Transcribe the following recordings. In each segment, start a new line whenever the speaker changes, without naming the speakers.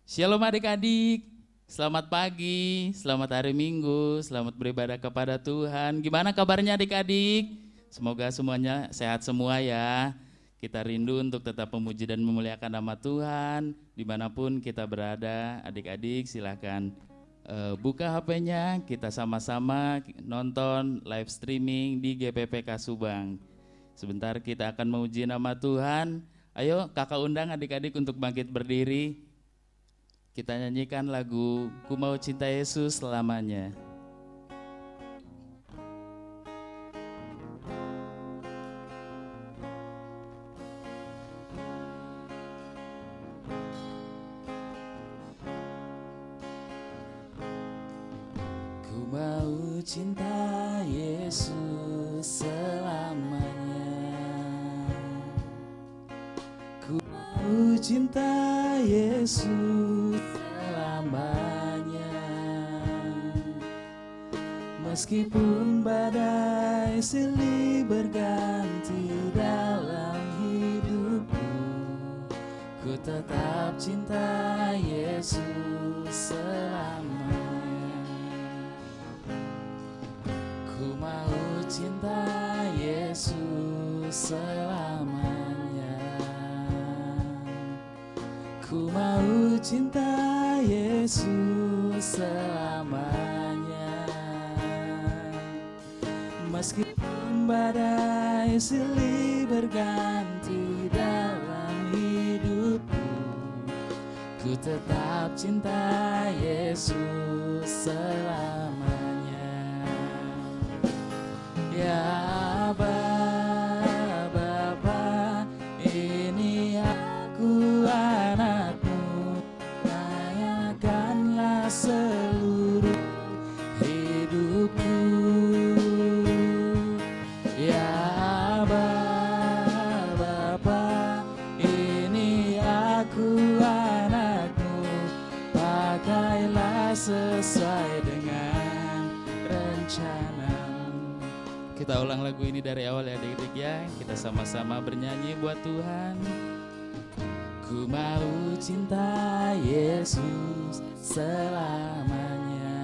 Shalom adik-adik, selamat pagi, selamat hari Minggu, selamat beribadah kepada Tuhan. Gimana kabarnya adik-adik? Semoga semuanya sehat semua ya. Kita rindu untuk tetap memuji dan memuliakan nama Tuhan dimanapun kita berada. Adik-adik silahkan buka HP-nya, kita sama-sama nonton live streaming di GPPK Subang. Sebentar kita akan memuji nama Tuhan. Ayo kakak undang adik-adik untuk bangkit berdiri. Kita nyanyikan lagu Ku Mau Cinta Yesus Selamanya. Ku mau cinta Yesus selamanya. Ku mau cinta Yesus selamanya. Meskipun badai silih berganti dalam hidupku, ku tetap cinta Yesus selamanya. Ku mau cinta Yesus selamanya. Ku mau cinta Yesus selamanya. Meskipun badai silih berganti dalam hidupku, ku tetap cinta Yesus selamanya. Ya Bapa, ini aku anakmu, layakanlah seluruh hidupku. Ya Bapa, ini aku anakmu, pakailah sesuai dengan rencana. Kita ulang lagu ini dari awal ya adik-adik ya. Kita sama-sama bernyanyi buat Tuhan. Ku mau cinta Yesus selamanya.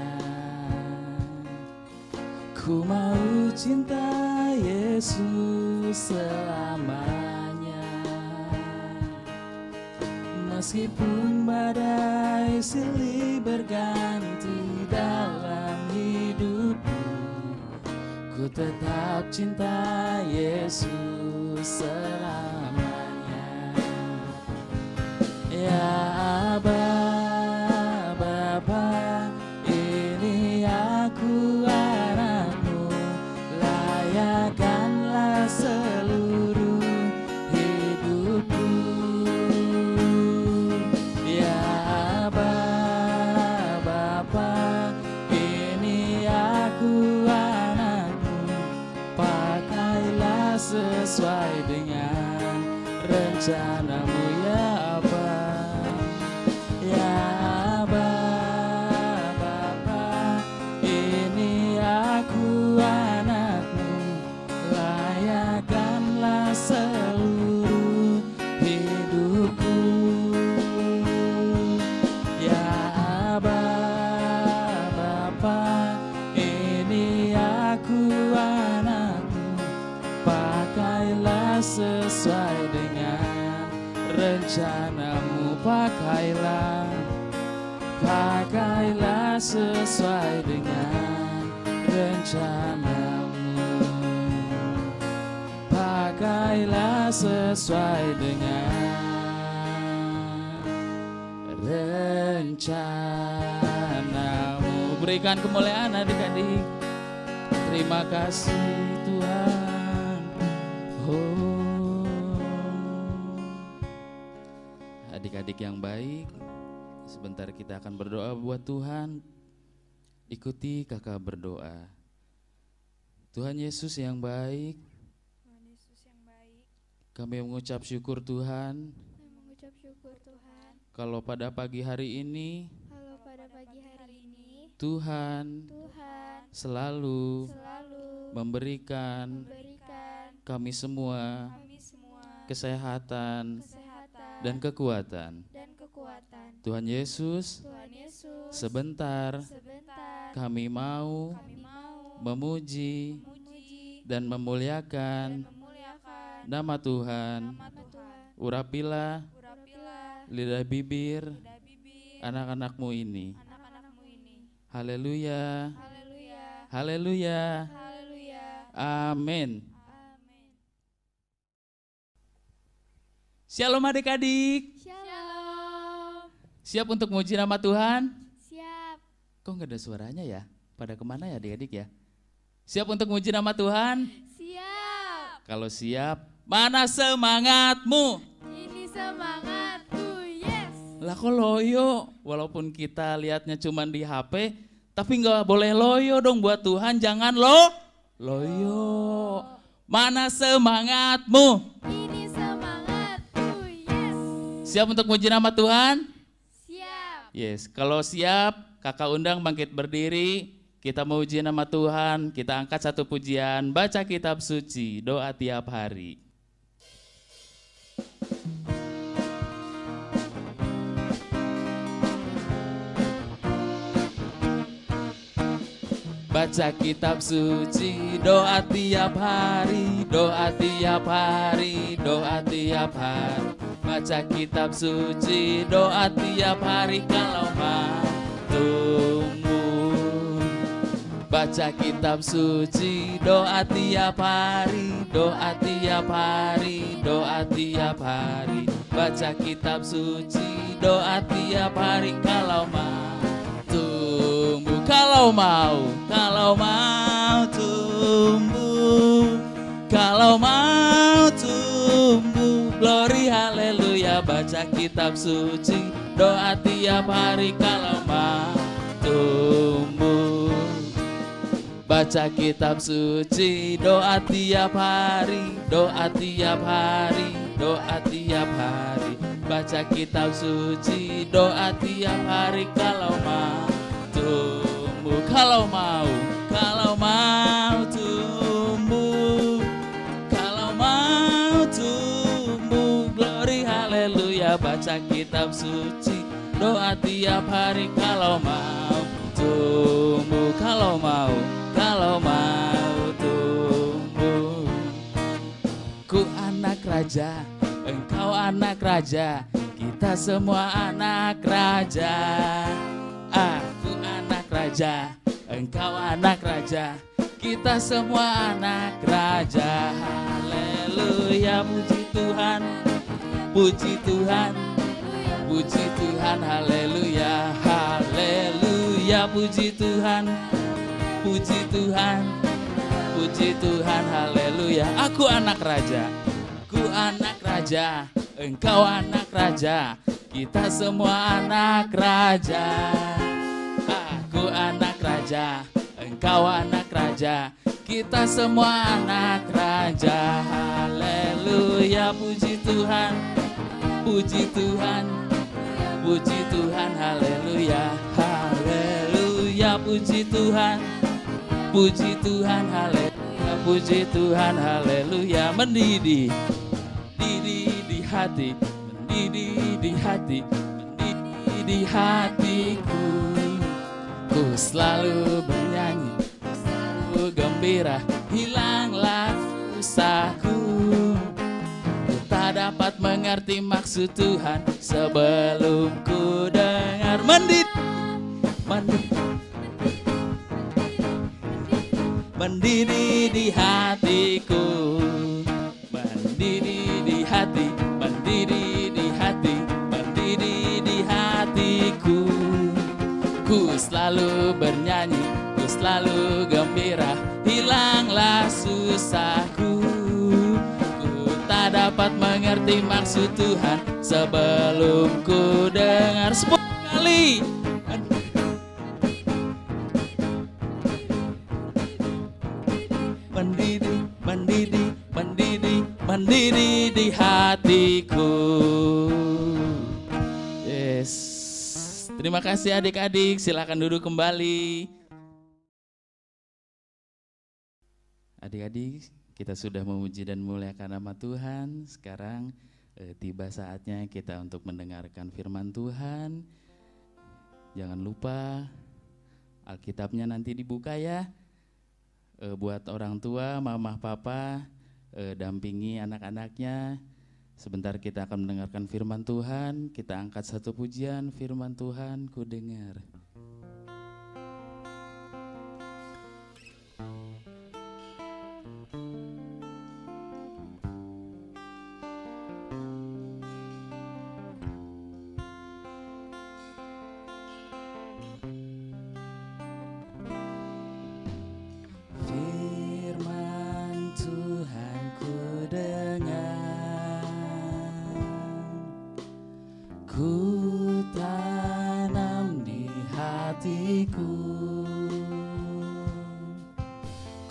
Ku mau cinta Yesus selamanya. Meskipun badai silih berganti dalam hidupku, ku tetap cinta Yesus selamanya. Ya Bapa, ini aku anakmu, layakanlah seluruh hidupku. Ya Bapa, ini aku anakmu, pakailah sesuai dengan rencanamu ya Bapa. Ya Bapa, ini aku anakmu, layakanlah seluruh hidupku. Ya Bapa, ini aku anakmu, pakailah sesuai dengan rencanamu. Pakailah sesuai dengan rencanamu. Pakailah sesuai dengan rencanamu. Berikan kemuliaan adik-adik. Terima kasih Tuhan. Adik-adik yang baik, sebentar kita akan berdoa buat Tuhan. Ikuti kakak berdoa. Tuhan Yesus yang baik, kami mengucap syukur Tuhan. Kalau pada pagi hari ini, Tuhan selalu memberikan kami semua kesehatan dan kekuatan. Tuhan Yesus, sebentar kami mau memuji dan memuliakan nama Tuhan. Urapilah lidah bibir anak-anakmu ini. Haleluya. Haleluya. Amin. Shalom adik-adik.
Shalom.
Siap untuk memuji nama Tuhan?
Siap.
Kok nggak ada suaranya ya? Pada kemana ya adik-adik ya? Siap untuk memuji nama Tuhan?
Siap.
Kalau siap, mana semangatmu?
Ini semangatku, yes.
Lah kok loyo? Walaupun kita lihatnya cuma di HP, tapi nggak boleh loyo dong buat Tuhan. Jangan loyo. Mana semangatmu?
Ini semangatku, yes.
Siap untuk memuji nama Tuhan?
Siap.
Yes, kalau siap, kakak undang bangkit berdiri. Kita mau uji nama Tuhan, kita angkat satu pujian, baca kitab suci, doa tiap hari. Baca kitab suci, doa tiap hari, doa tiap hari, doa tiap hari. Baca kitab suci, doa tiap hari kalau mau tumbuh. Baca kitab suci, doa tiap hari, doa tiap hari, doa tiap hari. Baca kitab suci, doa tiap hari kalau mau tumbuh. Kalau mau tumbuh, kalau mau tumbuh. Glory haleluya. Baca kitab suci, doa tiap hari kalau mau tumbuh. Baca kitab suci, doa tiap hari, doa tiap hari, doa tiap hari. Baca kitab suci, doa tiap hari kalau mau tumbuh. Kalau mau tumbuh, kalau mau tumbuh. Glory haleluya. Baca kitab suci, doa tiap hari kalau mau tumbuh. Kalau mau tumbuh. Ku anak raja, engkau anak raja, kita semua anak raja. Aku anak raja, engkau anak raja, kita semua anak raja. Haleluya, puji Tuhan, puji Tuhan, puji Tuhan. Haleluya, haleluya, puji Tuhan, puji Tuhan, puji Tuhan. Haleluya. Aku anak raja, ku anak raja, engkau anak raja, kita semua anak raja. Aku anak raja, engkau anak raja, kita semua anak raja. Haleluya, puji Tuhan, puji Tuhan, puji Tuhan. Haleluya, haleluya, puji Tuhan, puji Tuhan. Haleluya, puji Tuhan. Haleluya. Mendidih di hati, mendidih di hati, mendidih di hatiku. Ku selalu bernyanyi, ku selalu gembira, hilanglah susahku. Ku tak dapat mengerti maksud Tuhan sebelum ku dengar. Mendidih di hatiku, mendidih di hati, mendidih di hati, mendidih di hatiku. Ku selalu bernyanyi, ku selalu gembira, hilanglah susahku. Ku tak dapat mengerti maksud Tuhan sebelum ku dengar. 10 kali. Mendidih, mendidih, mendidih, mendidih di hatiku. Yes. Terima kasih adik-adik, silakan duduk kembali. Adik-adik, kita sudah memuji dan memuliakan nama Tuhan. Sekarang Tiba saatnya kita untuk mendengarkan firman Tuhan. Jangan lupa Alkitabnya nanti dibuka ya. Buat orang tua, mama, papa, dampingi anak-anaknya. Sebentar kita akan mendengarkan firman Tuhan. Kita angkat satu pujian, firman Tuhan ku dengar.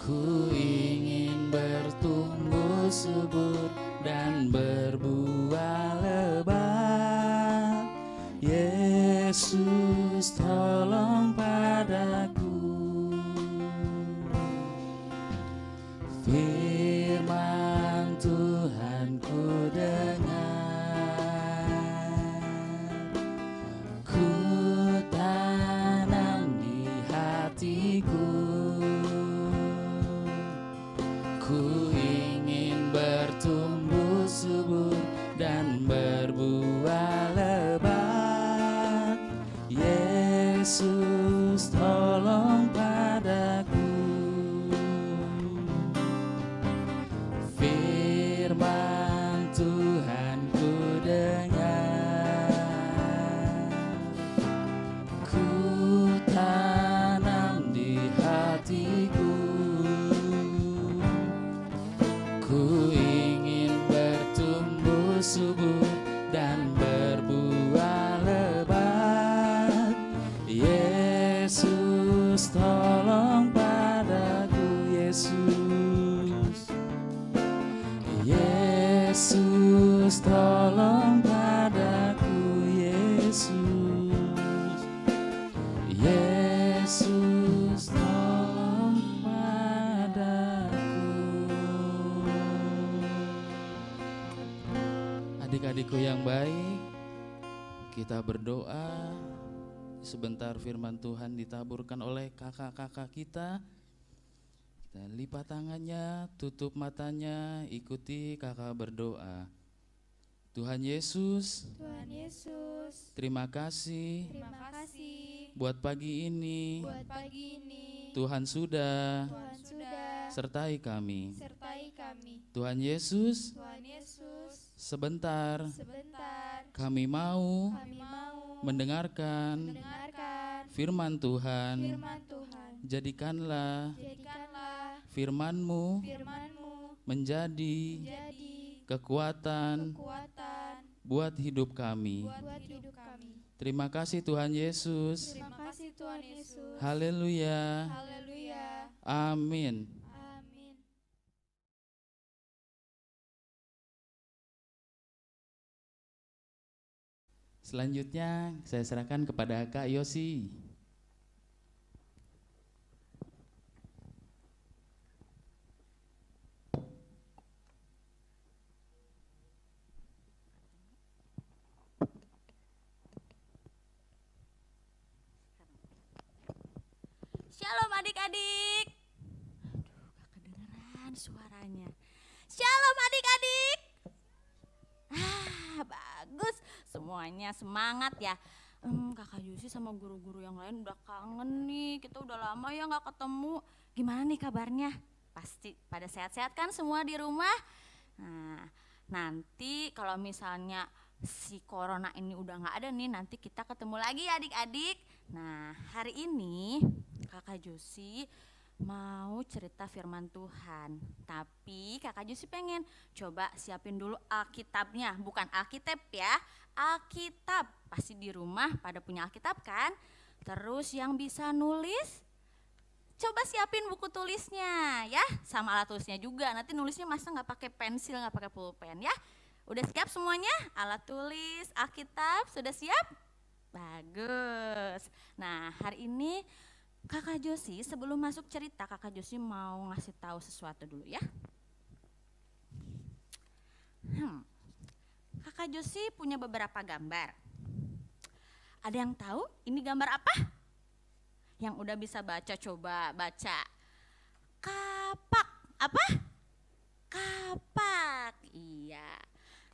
Ku ingin bertumbuh subur dan berbuah lebat. Yesus tolong padaku. Firman Tuhan ku dengar, ku tanam di hatiku. Ku ingin bertumbuh subur dan berbuah lebat. Yesus tolong padaku. Firman Tuhan ku dengar, ku tanam di hatiku. Ku ingin bertumbuh subur dan berbuah lebat. Yesus tolong padaku. Yesus, Yesus tolong padaku. Yesus, Yesus tolong padaku. Adik-adikku yang baik, kita berdoa. Sebentar firman Tuhan ditaburkan oleh kakak-kakak kita. Kita lipat tangannya, tutup matanya, ikuti kakak berdoa. Tuhan Yesus,
Tuhan Yesus,
terima kasih
terima kasih
buat pagi ini.
buat pagi ini.
Tuhan sudah
Tuhan sudah
sertai kami.
sertai kami.
Tuhan Yesus,
Tuhan Yesus,
sebentar
sebentar
kami mau
kami mau
mendengarkan
mendengarkan
firman Tuhan.
firman Tuhan.
Jadikanlah
Jadikanlah
firman-Mu
firman-Mu
menjadi
menjadi
kekuatan
kekuatan
buat hidup kami.
buat hidup kami.
Terima kasih Tuhan Yesus.
Terima kasih Tuhan Yesus.
Haleluya.
Haleluya.
Amin.
Amin.
Selanjutnya saya serahkan kepada Kak Yosi.
Shalom adik-adik. Aduh, gak kedengeran suaranya. Shalom adik-adik. Bagus. Semuanya semangat ya. Kakak Yusi sama guru-guru yang lain udah kangen nih. Kita udah lama ya gak ketemu. Gimana nih kabarnya? Pasti pada sehat-sehat kan semua di rumah? Nah, nanti kalau misalnya si corona ini udah gak ada nih, nanti kita ketemu lagi ya adik-adik. Nah, hari ini Kakak Josi mau cerita firman Tuhan. Tapi Kakak Josi pengen coba siapin dulu Alkitabnya. Bukan Alkitab ya, Alkitab. Pasti di rumah pada punya Alkitab kan? Terus yang bisa nulis, coba siapin buku tulisnya ya, sama alat tulisnya juga. Nanti nulisnya masa gak pakai pensil, gak pakai pulpen ya. Udah siap semuanya? Alat tulis, Alkitab, sudah siap? Bagus. Nah, hari ini Kakak Josi sebelum masuk cerita, Kakak Josi mau ngasih tahu sesuatu dulu ya. Kakak Josi punya beberapa gambar. Ada yang tahu ini gambar apa? Yang udah bisa baca, coba baca. Kapak. Apa? Kapak. Iya.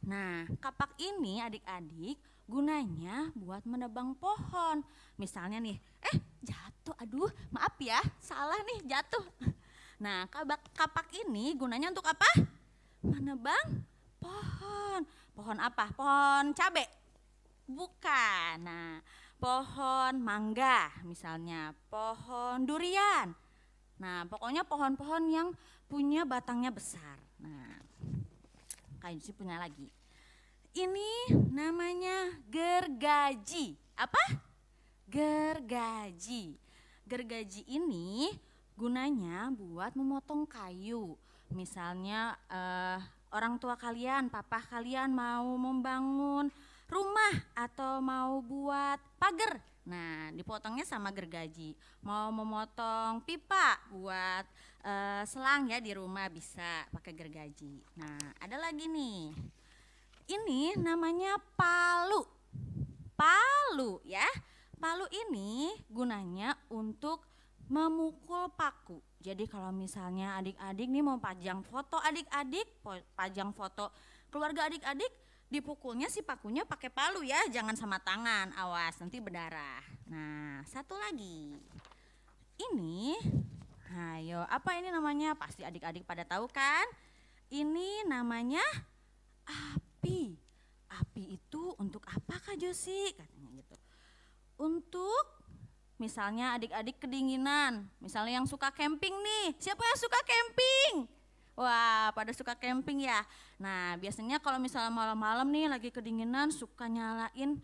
Nah, kapak ini adik-adik gunanya buat menebang pohon. Misalnya nih, jatuh. Aduh, maaf ya, salah nih, jatuh. Nah, kapak ini gunanya untuk apa? Menebang pohon. Pohon apa? Pohon cabe? Bukan. Nah, pohon mangga misalnya, pohon durian. Nah, pokoknya pohon-pohon yang punya batangnya besar. Nah, Kak Yusi punya lagi. Ini namanya gergaji. Apa? Gergaji. Gergaji ini gunanya buat memotong kayu. Misalnya orang tua kalian, papa kalian mau membangun rumah atau mau buat pagar. Nah, dipotongnya sama gergaji. Mau memotong pipa buat selang ya di rumah bisa pakai gergaji. Nah, ada lagi nih. Ini namanya palu. Palu ya. Palu ini gunanya untuk memukul paku. Jadi kalau misalnya adik-adik nih mau pajang foto adik-adik, pajang foto keluarga adik-adik, dipukulnya si pakunya pakai palu ya, jangan sama tangan, awas nanti berdarah. Nah, satu lagi. Ini, ayo apa ini namanya? Pasti adik-adik pada tahu kan? Ini namanya api. Api itu untuk apa Kak Josi? Katanya gitu. Untuk misalnya adik-adik kedinginan, misalnya yang suka camping nih. Siapa yang suka camping? Wah, pada suka camping ya. Nah, biasanya kalau misalnya malam-malam nih lagi kedinginan suka nyalain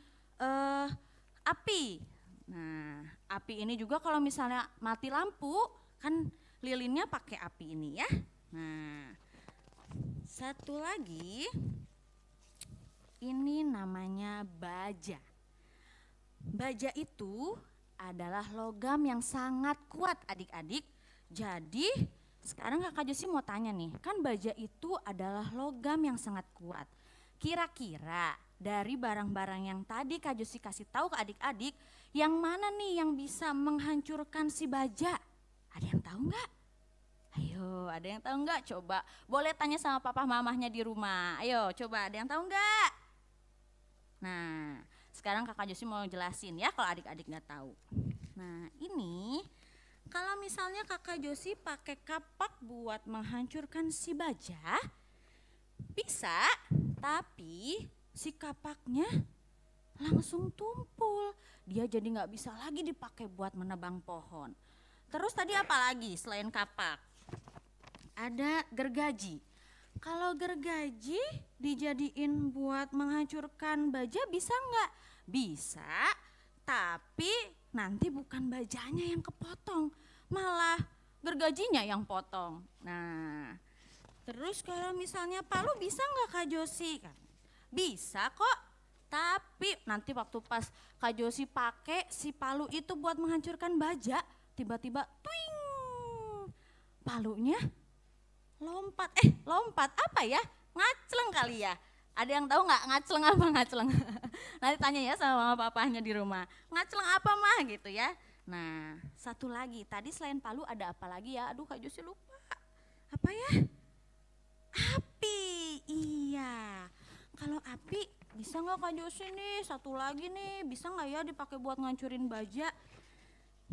api. Nah, api ini juga kalau misalnya mati lampu kan lilinnya pakai api ini ya. Nah, satu lagi ini namanya baja. Baja itu adalah logam yang sangat kuat adik-adik. Jadi sekarang Kakak Josi mau tanya nih, kan baja itu adalah logam yang sangat kuat. Kira-kira dari barang-barang yang tadi Kak Josi kasih tahu ke adik-adik, yang mana nih yang bisa menghancurkan si baja? Ada yang tahu nggak? Ayo, ada yang tahu nggak? Coba, boleh tanya sama papa mamahnya di rumah. Ayo, coba, ada yang tahu nggak? Nah, sekarang Kakak Josi mau jelasin ya kalau adik-adik nggak tahu. Nah, ini kalau misalnya Kakak Josi pakai kapak buat menghancurkan si baja, bisa, tapi si kapaknya langsung tumpul. Dia jadi nggak bisa lagi dipakai buat menebang pohon. Terus tadi apa lagi selain kapak? Ada gergaji. Kalau gergaji dijadiin buat menghancurkan baja bisa nggak? Bisa, tapi nanti bukan bajanya yang kepotong, malah gergajinya yang potong. Nah, terus kalau misalnya palu bisa nggak Kak Josi? Bisa kok, tapi nanti waktu pas Kak Josi pakai si palu itu buat menghancurkan baja, tiba-tiba twing, palunya lompat apa ya? Ngacleng kali ya. Ada yang tahu nggak ngacleng apa ngacleng? Nanti tanya ya sama mama papahnya di rumah. Ngacleng apa mah gitu ya. Nah, satu lagi. Tadi selain palu ada apa lagi ya? Aduh Kak Josi lupa. Apa ya? Api. Iya. Kalau api bisa nggak Kak Josi nih? Satu lagi nih. Bisa nggak ya dipakai buat ngancurin baja?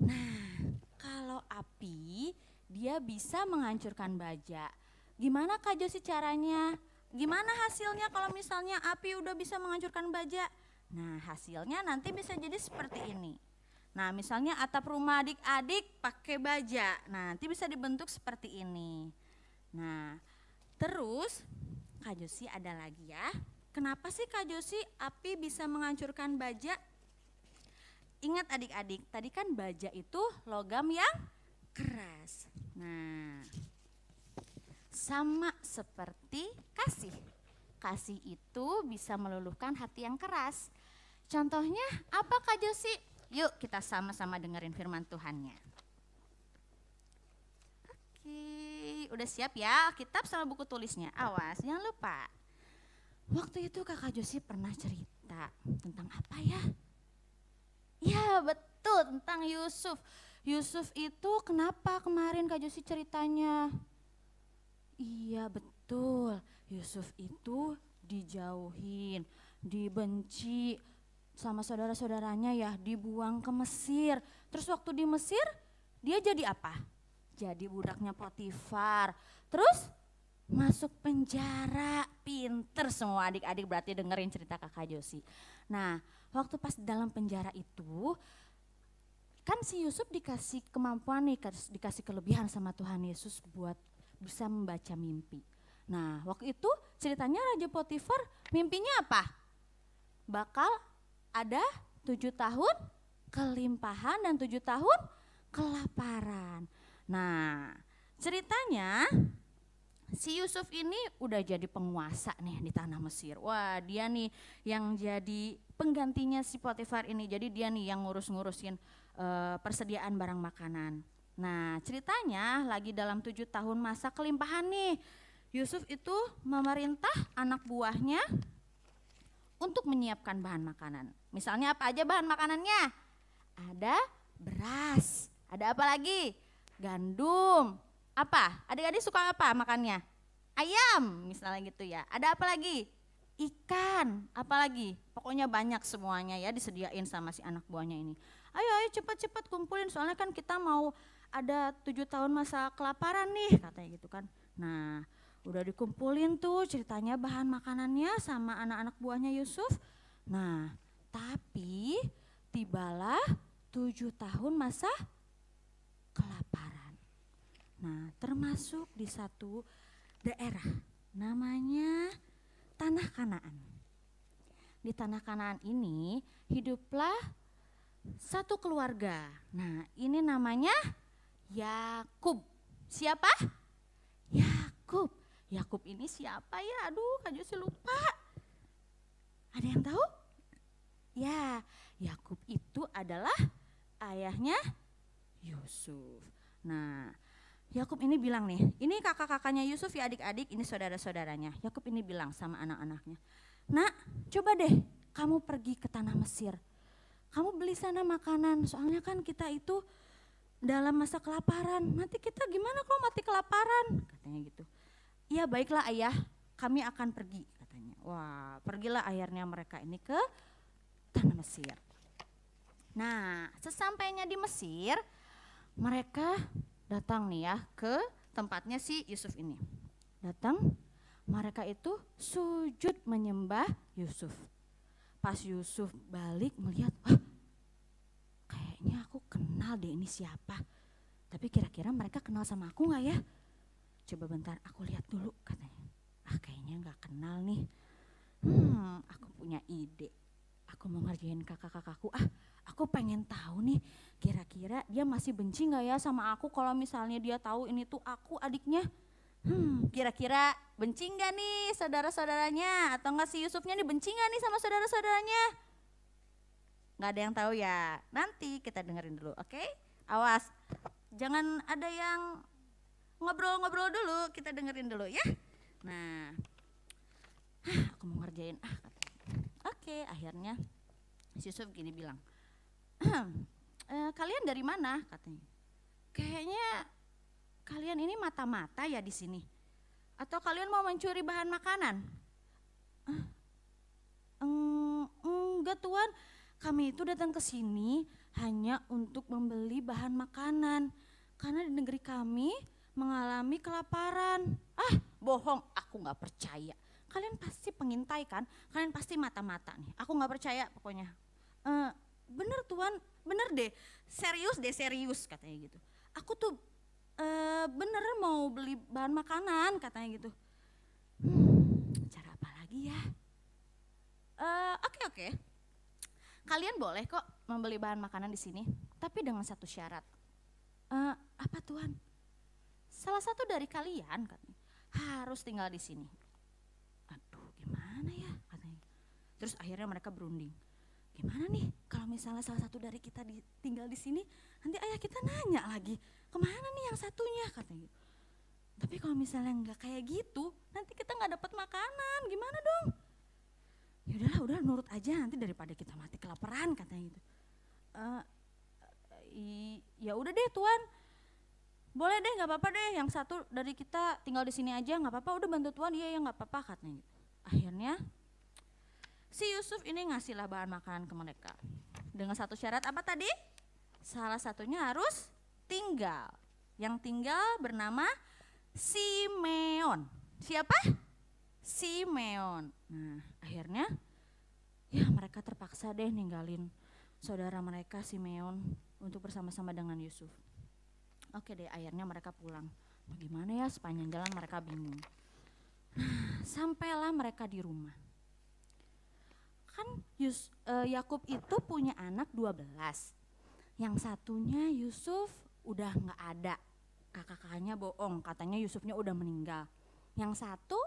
Nah, kalau api dia bisa menghancurkan baja. Gimana Kak Josi caranya? Gimana hasilnya kalau misalnya api udah bisa menghancurkan baja? Nah, hasilnya nanti bisa jadi seperti ini. Nah, misalnya atap rumah adik-adik pakai baja. Nah, nanti bisa dibentuk seperti ini. Nah, terus Kak Josi ada lagi ya. Kenapa sih Kak Josi api bisa menghancurkan baja? Ingat adik-adik, tadi kan baja itu logam yang keras. Nah, sama seperti kasih. Kasih itu bisa meluluhkan hati yang keras. Contohnya apa Kak Josi? Yuk kita sama-sama dengerin firman Tuhannya. Oke, udah siap ya Alkitab sama buku tulisnya? Awas, jangan lupa. Waktu itu kakak Josi pernah cerita tentang apa ya? Ya betul, tentang Yusuf. Yusuf itu kenapa kemarin Kak Josi ceritanya? Iya betul, Yusuf itu dijauhin, dibenci sama saudara-saudaranya ya, dibuang ke Mesir. Terus waktu di Mesir dia jadi apa? Jadi budaknya Potifar. Terus masuk penjara. Pinter semua adik-adik berarti dengerin cerita kakak Josi. Nah waktu pas dalam penjara itu kan si Yusuf dikasih kemampuan nih, dikasih kelebihan sama Tuhan Yesus buat bisa membaca mimpi. Nah waktu itu ceritanya Raja Potifar mimpinya apa? Bakal ada 7 tahun kelimpahan dan 7 tahun kelaparan. Nah ceritanya si Yusuf ini udah jadi penguasa nih di tanah Mesir. Wah dia nih yang jadi penggantinya si Potifar ini. Jadi dia nih yang ngurus-ngurusin persediaan barang makanan. Nah ceritanya lagi dalam 7 tahun masa kelimpahan nih. Yusuf itu memerintah anak buahnya untuk menyiapkan bahan makanan. Misalnya apa aja bahan makanannya? Ada beras, ada apa lagi? Gandum, apa? Adik-adik suka apa makannya? Ayam misalnya gitu ya. Ada apa lagi? Ikan, apa lagi? Pokoknya banyak semuanya ya disediain sama si anak buahnya ini. Ayo cepat-cepat kumpulin soalnya kan kita mau ada 7 tahun masa kelaparan nih katanya gitu kan. Nah udah dikumpulin tuh ceritanya bahan makanannya sama anak-anak buahnya Yusuf. Nah tapi tibalah 7 tahun masa kelaparan. Nah termasuk di satu daerah namanya Tanah Kanaan. Di Tanah Kanaan ini hiduplah satu keluarga. Nah ini namanya Yakub. Siapa? Yakub. Yakub ini siapa ya? Aduh Kak Josi lupa. Ada yang tahu? Ya Yakub itu adalah ayahnya Yusuf. Nah Yakub ini bilang nih, ini kakak-kakaknya Yusuf ya adik-adik, ini saudara-saudaranya. Yakub ini bilang sama anak-anaknya, nak coba deh kamu pergi ke tanah Mesir. Kamu beli sana makanan, soalnya kan kita itu dalam masa kelaparan. Nanti kita gimana kalau mati kelaparan? Katanya gitu. Iya baiklah ayah, kami akan pergi katanya. Wah pergilah akhirnya mereka ini ke tanah Mesir. Nah sesampainya di Mesir, mereka datang nih ya ke tempatnya si Yusuf ini. Datang, mereka itu sujud menyembah Yusuf. Pas Yusuf balik melihat, wah kayaknya aku kenal deh ini siapa. Tapi kira-kira mereka kenal sama aku gak ya? Coba bentar aku lihat dulu katanya. Ah kayaknya gak kenal nih. Aku punya ide. Aku mau ngerjain kakak-kakakku. Aku pengen tahu nih kira-kira dia masih benci gak ya sama aku kalau misalnya dia tahu ini tuh aku adiknya. Kira-kira benci gak nih saudara-saudaranya atau enggak si Yusufnya nih benci gak nih sama saudara-saudaranya? Gak ada yang tahu ya, nanti kita dengerin dulu oke? Awas, jangan ada yang ngobrol-ngobrol dulu, kita dengerin dulu ya. Nah, aku mau ngerjain katanya. Oke, akhirnya si Yusuf gini bilang, kalian dari mana katanya? Kayaknya kalian ini mata-mata ya di sini. Atau kalian mau mencuri bahan makanan? Enggak Tuan, kami itu datang ke sini hanya untuk membeli bahan makanan. Karena di negeri kami mengalami kelaparan. Bohong, aku gak percaya. Kalian pasti pengintai kan? Kalian pasti mata-mata nih. Aku gak percaya pokoknya. Bener Tuan, bener deh. Serius katanya gitu. Aku tuh bener mau beli bahan makanan katanya gitu. Cara apa lagi ya? Oke. Kalian boleh kok membeli bahan makanan di sini, tapi dengan satu syarat. Apa Tuhan? Salah satu dari kalian katanya harus tinggal di sini. Aduh, gimana ya katanya. Terus akhirnya mereka berunding. Gimana nih kalau misalnya salah satu dari kita tinggal di sini, nanti ayah kita nanya lagi, kemana nih yang satunya katanya. Tapi kalau misalnya nggak kayak gitu, nanti kita nggak dapat makanan, gimana dong? udah nurut aja nanti daripada kita mati kelaparan katanya gitu. Ya udah deh Tuan, boleh deh nggak apa-apa deh, yang satu dari kita tinggal di sini aja nggak apa-apa, udah bantu Tuan, iya ya nggak apa-apa katanya gitu. Akhirnya si Yusuf ini ngasihlah bahan makanan ke mereka dengan satu syarat apa tadi? Salah satunya harus tinggal. Yang tinggal bernama Simeon. Siapa? Simeon. Nah akhirnya ya mereka terpaksa deh ninggalin saudara mereka Simeon untuk bersama-sama dengan Yusuf. Oke deh, akhirnya mereka pulang. Bagaimana ya, sepanjang jalan mereka bingung. Sampailah mereka di rumah. Kan Yakub itu punya anak 12. Yang satunya Yusuf udah nggak ada. Kakak-kakaknya bohong, katanya Yusufnya udah meninggal. Yang satu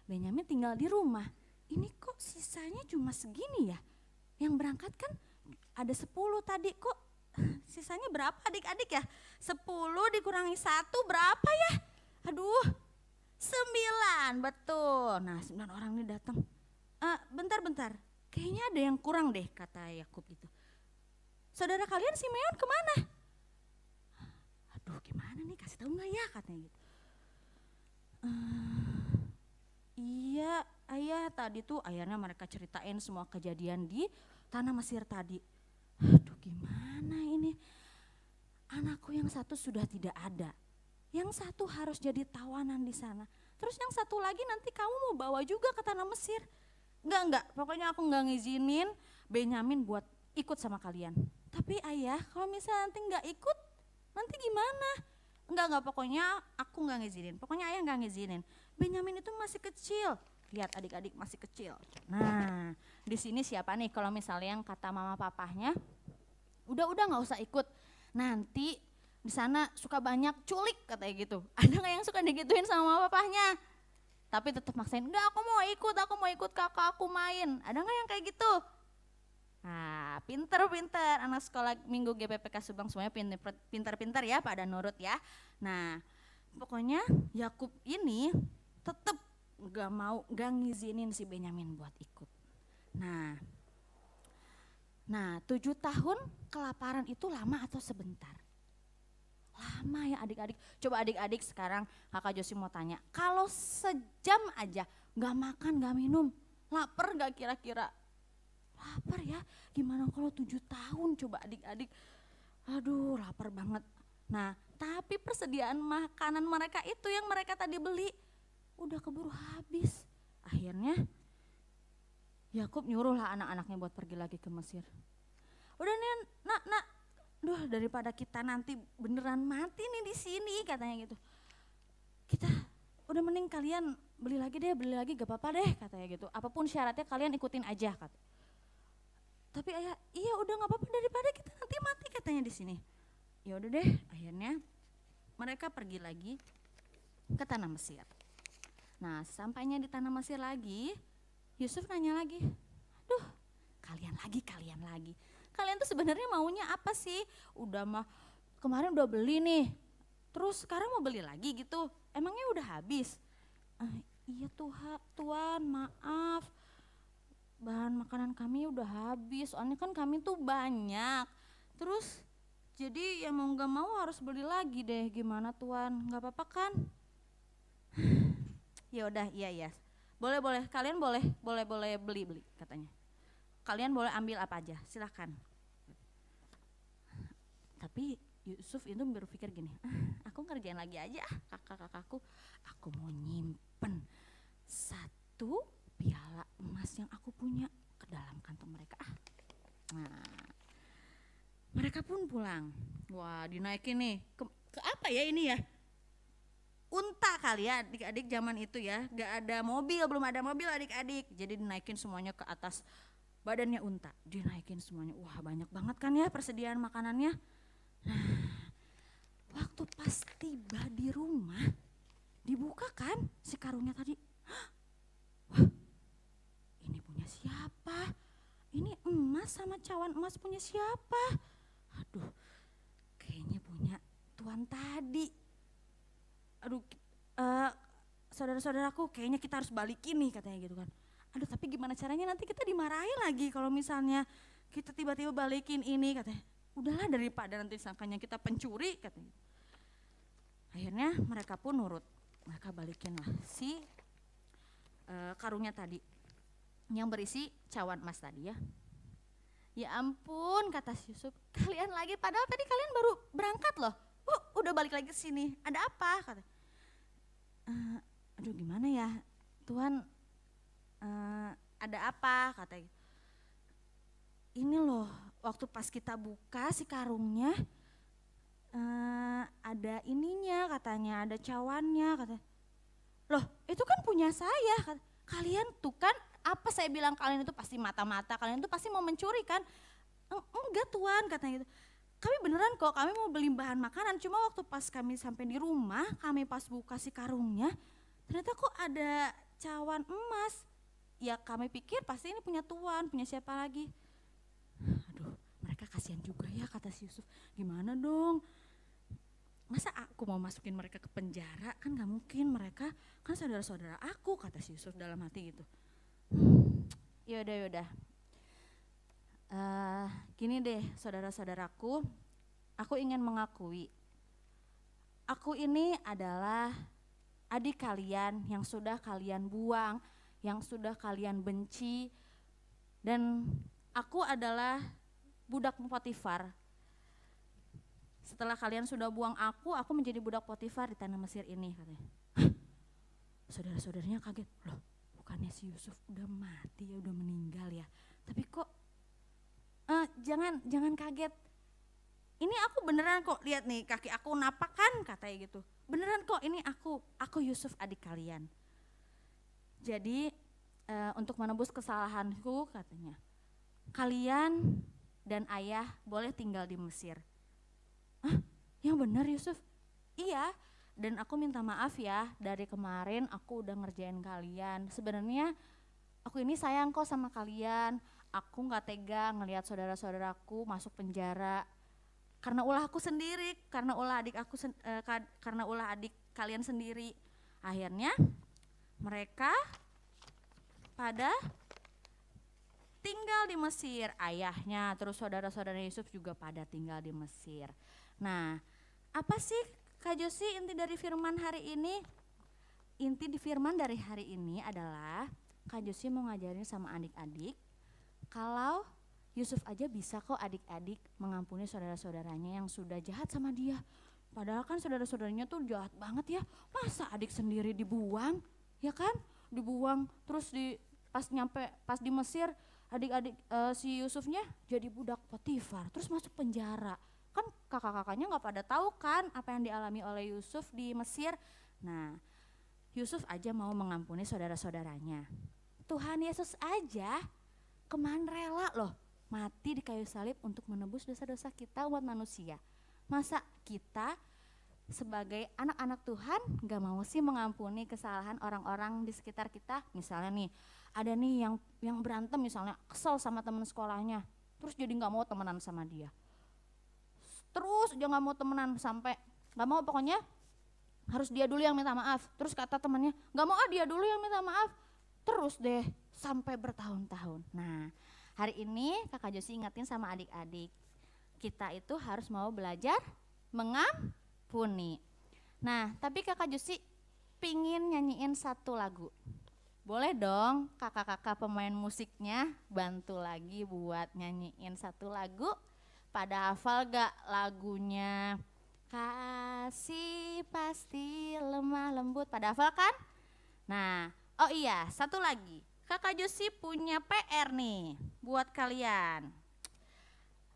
Benyamin tinggal di rumah. Ini kok sisanya cuma segini ya? Yang berangkat kan ada 10 tadi, kok sisanya berapa adik-adik ya? 10 dikurangi 1 berapa ya? Aduh, 9, betul. Nah 9 orang ini datang. Bentar, kayaknya ada yang kurang deh, kata Yakub itu. Saudara kalian Simeon kemana? Aduh gimana nih, kasih tahu nggak ya, katanya gitu. Iya ayah, tadi tuh akhirnya mereka ceritain semua kejadian di tanah Mesir tadi. Aduh gimana ini, anakku yang satu sudah tidak ada, yang satu harus jadi tawanan di sana, terus yang satu lagi nanti kamu mau bawa juga ke tanah Mesir. Enggak, pokoknya aku enggak ngizinin Benyamin buat ikut sama kalian. Tapi ayah, kalau misalnya nanti enggak ikut, nanti gimana? Enggak, pokoknya aku enggak ngizinin, pokoknya ayah enggak ngizinin. Benyamin itu masih kecil, lihat adik-adik masih kecil. Nah di sini siapa nih kalau misalnya yang kata mama papahnya, udah nggak usah ikut, nanti di sana suka banyak culik katanya gitu. Ada nggak yang suka digituin sama mama papahnya? Tapi tetap maksain, enggak aku mau ikut kakak aku main. Ada nggak yang kayak gitu? Nah pinter anak sekolah minggu GPPK Subang semuanya pinter ya, pada nurut ya. Nah pokoknya Yakub ini tetap nggak ngizinin si Benyamin buat ikut. Nah 7 tahun kelaparan itu lama atau sebentar? Lama ya adik-adik. Coba adik-adik sekarang kakak Josi mau tanya, kalau sejam aja gak makan gak minum, lapar gak kira-kira? Lapar ya, gimana kalau 7 tahun coba adik-adik? Aduh lapar banget. Nah tapi persediaan makanan mereka itu yang mereka tadi beli udah keburu habis. Akhirnya Yakub nyuruhlah anak-anaknya buat pergi lagi ke Mesir. Udah nih nak, duh daripada kita nanti beneran mati nih di sini, katanya gitu. Kita udah mending kalian beli lagi gak apa-apa deh, katanya gitu. Apapun syaratnya kalian ikutin aja, kata. Tapi ayah, iya udah gak apa-apa daripada kita nanti mati, katanya di sini. Ya udah deh, akhirnya mereka pergi lagi ke tanah Mesir. Nah sampainya di tanah Mesir lagi, Yusuf nanya lagi, aduh kalian lagi. Kalian tuh sebenarnya maunya apa sih? Udah mah kemarin udah beli nih, terus sekarang mau beli lagi gitu, emangnya udah habis? Iya Tuhan maaf, bahan makanan kami udah habis, soalnya kan kami tuh banyak. Terus jadi ya mau gak mau harus beli lagi deh, gimana Tuhan, gak apa-apa kan? Ya udah iya. Boleh, kalian boleh beli katanya. Kalian boleh ambil apa aja, silakan. Tapi Yusuf itu berpikir gini, aku ngerjain lagi aja kakak-kakakku. Aku mau nyimpen 1 piala emas yang aku punya ke dalam kantong mereka. Nah, mereka pun pulang. Wah dinaikin nih, ke apa ya ini ya? Unta kali ya adik-adik zaman itu ya, gak ada mobil, belum ada mobil adik-adik, jadi dinaikin semuanya ke atas badannya unta, dinaikin semuanya. Wah banyak banget kan ya persediaan makanannya. Nah waktu pas tiba di rumah, dibuka kan si karungnya tadi. Wah ini punya siapa? Ini emas sama cawan emas punya siapa? Aduh kayaknya punya Tuan tadi. Aduh saudara-saudaraku kayaknya kita harus balikin nih, katanya gitu kan. aduh tapi gimana caranya nanti kita dimarahin lagi kalau misalnya kita tiba-tiba balikin ini katanya. Udahlah daripada nanti sangkanya kita pencuri katanya. Akhirnya mereka pun nurut, mereka balikin lah si karungnya tadi yang berisi cawan emas tadi ya. Ya ampun kata si Yusuf, kalian lagi padahal tadi kalian baru berangkat loh. Udah balik lagi ke sini, ada apa? Kata. Aduh gimana ya Tuhan, ada apa? Kata. Ini loh waktu pas kita buka si karungnya ada ininya katanya, ada cawannya kata. Loh itu kan punya saya, kata. Kalian tuh kan apa saya bilang kalian itu pasti mata-mata, kalian itu pasti mau mencuri kan? Enggak Tuhan katanya gitu. Kami beneran kok, kami mau beli bahan makanan, cuma waktu pas kami sampai di rumah, kami pas buka si karungnya, ternyata kok ada cawan emas. Ya kami pikir pasti ini punya Tuhan, punya siapa lagi. Aduh mereka kasihan juga ya kata si Yusuf, gimana dong? Masa aku mau masukin mereka ke penjara, kan gak mungkin, mereka kan saudara-saudara aku kata si Yusuf dalam hati gitu. Yaudah. Gini deh saudara-saudaraku, aku ingin mengakui, aku ini adalah adik kalian yang sudah kalian buang, yang sudah kalian benci, dan aku adalah budak Potifar. Setelah kalian sudah buang aku menjadi budak Potifar di tanah Mesir ini katanya. Saudara-saudaranya kaget, loh bukannya si Yusuf udah mati ya, udah meninggal ya, tapi kok jangan kaget, ini aku beneran kok, lihat nih kaki aku napak kan katanya gitu, beneran kok ini aku Yusuf adik kalian. Jadi untuk menebus kesalahanku katanya, kalian dan ayah boleh tinggal di Mesir. Yang benar Yusuf? Iya. Dan aku minta maaf ya, dari kemarin aku udah ngerjain kalian. Sebenarnya aku ini sayang kok sama kalian. Aku gak tega ngelihat saudara-saudaraku masuk penjara. Karena ulah aku sendiri, karena ulah adik kalian sendiri. Akhirnya mereka pada tinggal di Mesir. Ayahnya, terus saudara-saudara Yusuf juga pada tinggal di Mesir. Nah, apa sih Kak Josi inti dari firman hari ini? Inti di firman dari hari ini adalah Kak Josi mau ngajarin sama adik-adik kalau Yusuf aja bisa kok adik-adik mengampuni saudara-saudaranya yang sudah jahat sama dia. Padahal kan saudara-saudaranya tuh jahat banget ya. Masa adik sendiri dibuang? Ya kan? Dibuang terus pas di Mesir adik-adik si Yusufnya jadi budak Potifar, terus masuk penjara. Kan kakak-kakaknya gak pada tahu kan apa yang dialami oleh Yusuf di Mesir. Nah Yusuf aja mau mengampuni saudara-saudaranya. Tuhan Yesus aja kemarin rela loh mati di kayu salib untuk menebus dosa-dosa kita umat manusia. Masa kita sebagai anak-anak Tuhan gak mau sih mengampuni kesalahan orang-orang di sekitar kita? Misalnya nih ada nih yang berantem misalnya, kesel sama teman sekolahnya, terus jadi gak mau temenan sama dia. Terus dia gak mau temenan sampai gak mau, pokoknya harus dia dulu yang minta maaf. Terus kata temannya gak mau dia dulu yang minta maaf. Terus deh sampai bertahun-tahun. Nah hari ini Kakak Josi ingetin sama adik-adik, kita itu harus mau belajar mengampuni. Nah tapi Kakak Josi pingin nyanyiin satu lagu. Boleh dong kakak-kakak pemain musiknya bantu lagi buat nyanyiin satu lagu. Pada hafal gak lagunya? Kasih pasti lemah lembut. Pada hafal kan? Nah, oh iya satu lagi. Kakak Josi punya PR nih buat kalian.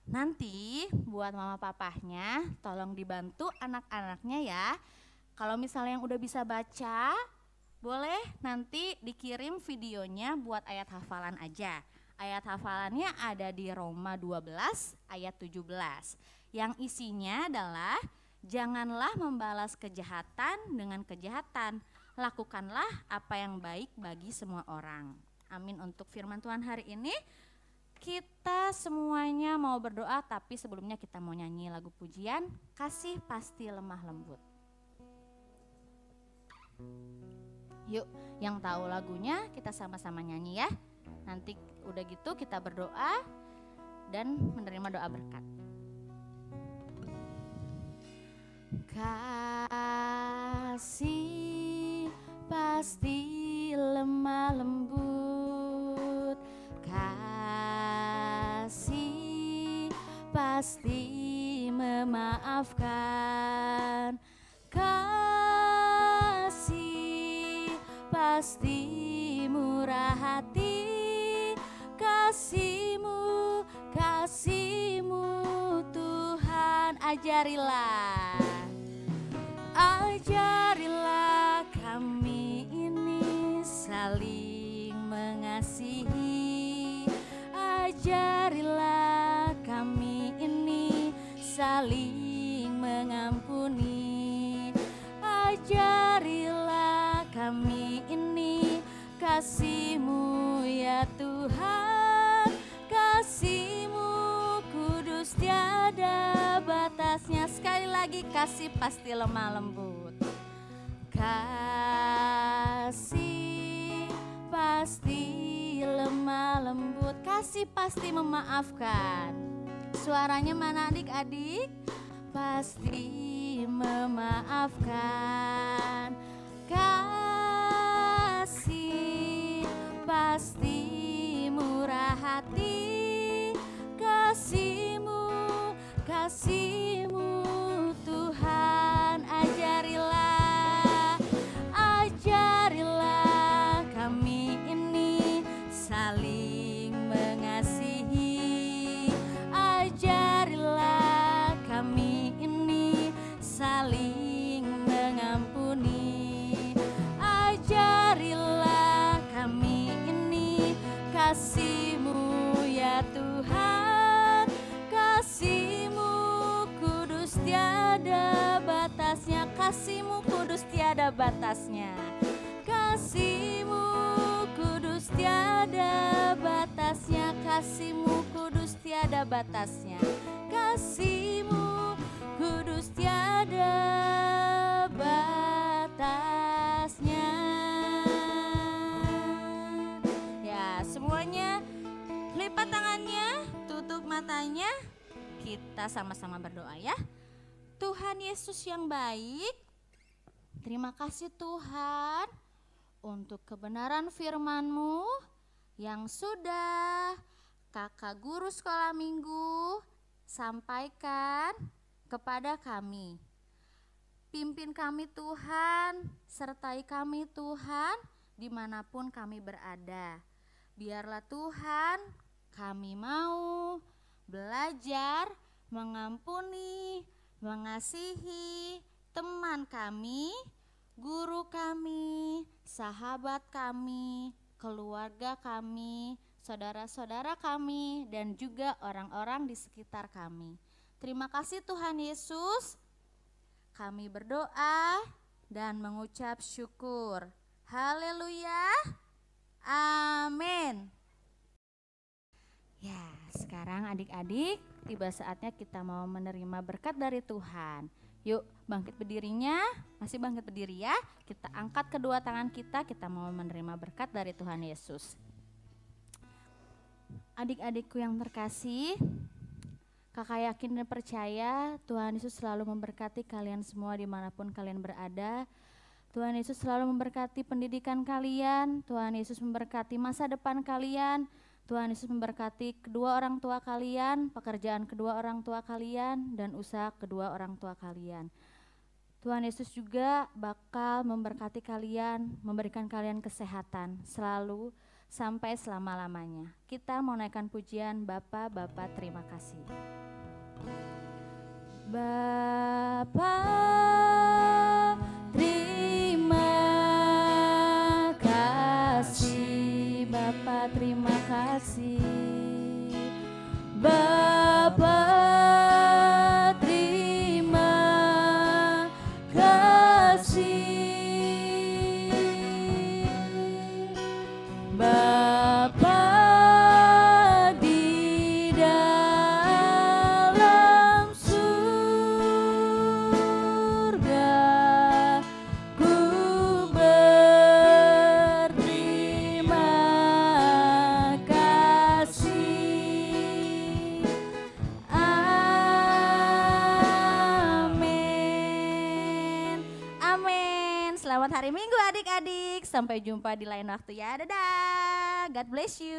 Nanti buat mama papahnya tolong dibantu anak-anaknya ya. Kalau misalnya yang udah bisa baca, boleh nanti dikirim videonya buat ayat hafalan aja. Ayat hafalannya ada di Roma 12 ayat 17 yang isinya adalah janganlah membalas kejahatan dengan kejahatan, lakukanlah apa yang baik bagi semua orang. Amin untuk firman Tuhan hari ini. Kita semuanya mau berdoa tapi sebelumnya kita mau nyanyi lagu pujian Kasih Pasti Lemah Lembut. Yuk, yang tahu lagunya kita sama-sama nyanyi ya. Nanti udah gitu kita berdoa dan menerima doa berkat. Kasih pasti lemah lembut, kasih pasti memaafkan, kasih pasti murah hati, kasih-Mu, kasih-Mu Tuhan. Ajarilah kami ini saling mengasihi, ajarilah kami ini saling mengampuni, ajarilah kami ini kasih-Mu ya Tuhan, kasih-Mu kudus tiada batasnya. Sekali lagi, kasih pasti lemah lembut, kasih pasti lemah lembut, kasih pasti memaafkan. Suaranya mana adik-adik? Pasti memaafkan, kasih pasti murah hati, kasih-Mu, kasih-Mu Tuhan. Ajarilah kami ini saling mengasihi, ajarilah kami ini saling mengampuni, ajarilah kami ini kasih-Mu ya Tuhan, kasih-Mu kudus tiada batasnya, kasih-Mu kudus tiada batasnya, kasih-Mu kudus tiada batasnya, kasih-Mu kudus tiada batasnya, kasih-Mu kudus tiada batasnya. Ya, semuanya lipat tangannya, tutup matanya, kita sama-sama berdoa ya. Tuhan Yesus yang baik, terima kasih Tuhan untuk kebenaran firman-Mu yang sudah kakak guru sekolah minggu sampaikan kepada kami. Pimpin kami Tuhan, sertai kami Tuhan dimanapun kami berada. Biarlah Tuhan kami mau belajar mengampuni, mengasihi teman kami, guru kami, sahabat kami, keluarga kami, saudara-saudara kami, dan juga orang-orang di sekitar kami. Terima kasih Tuhan Yesus. Kami berdoa dan mengucap syukur. Haleluya. Amin. Ya, sekarang adik-adik tiba saatnya kita mau menerima berkat dari Tuhan. Yuk bangkit berdirinya, masih bangkit berdiri ya. Kita angkat kedua tangan kita mau menerima berkat dari Tuhan Yesus. Adik-adikku yang terkasih, kakak yakin dan percaya Tuhan Yesus selalu memberkati kalian semua dimanapun kalian berada. Tuhan Yesus selalu memberkati pendidikan kalian, Tuhan Yesus memberkati masa depan kalian, Tuhan Yesus memberkati kedua orang tua kalian, pekerjaan kedua orang tua kalian, dan usaha kedua orang tua kalian. Tuhan Yesus juga bakal memberkati kalian, memberikan kalian kesehatan selalu sampai selama-lamanya. Kita mau naikkan pujian Bapa, Bapa terima kasih. Bapa terima kasih, Bapa terima kasih, Bapa terima kasih, Bapa di dalam surga, ku Selamat hari Minggu adik-adik. Sampai jumpa di lain waktu ya. Dadah. God bless you.